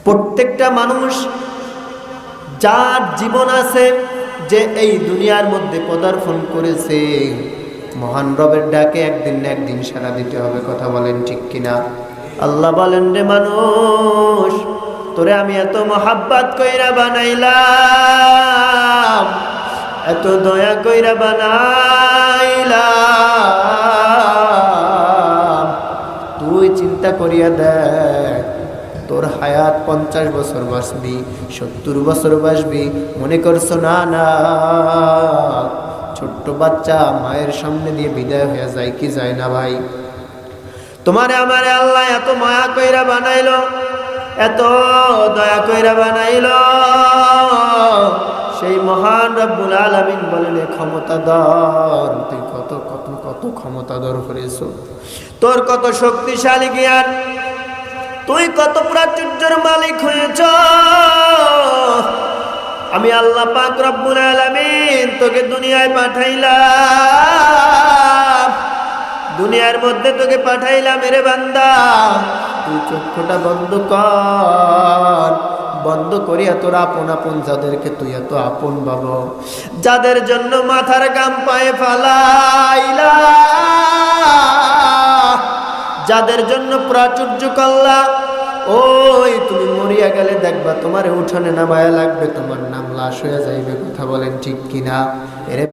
প্রত্যেকটা মানুষ যার জীবন আছে, যে এই দুনিয়ার মধ্যে পদার্পণ করেছে, মহান রবের ডাকে একদিন না একদিন সাড়া দিতে হবে। কথা বলেন ঠিক কিনা? আল্লাহ বলেন, রে মানুষ, তোরে আমি এত মহাব্বত কইরা বানাইলাম, এত দয়া কইরা বানাইলাম, তুই চিন্তা করিয়া দেখ, তোর হায়াত 50 বছর বাঁচবি, 70 বছর বাঁচবি, মনে করছো না না ছোট্ট বাচ্চা মায়ের সামনে দিয়ে বিদায় হয়ে যায় কি যায় না ভাই? তোমারে আমারে আল্লাহ এত মায়া কইরা বানাইলো, এত দয়া কইরা বানাইলো, সেই মহান রব্বুল আলামিন বলেন, ক্ষমতাধর, তুই কত কত কত ক্ষমতাধর করেছো, তোর কত শক্তিশালী জ্ঞান, তুই কত প্রাচুর্যের মালিক হয়েছ। আমি আল্লাহ পাক রব্বুল আলামিন তোকে দুনিয়ায় পাঠাইলাম, দুনিয়ার মধ্যে তোকে পাঠাইলাম রে বান্দা, তুই চক্ষুটা বন্ধ কর, বন্ধ করিয়া তোর আপন আপন যাদেরকে তুই এত আপন ভাবো, যাদের জন্য মাথার গাম পায়ে ফালাইলা, যাদের জন্য প্রাচুর্য করলা, ওই তুমি মরিয়া গেলে দেখবা তোমার উঠানে নামায়া লাগবে, তোমার নাম লাশ হয়ে যাইবে। কথা বলেন ঠিক কিনা? এর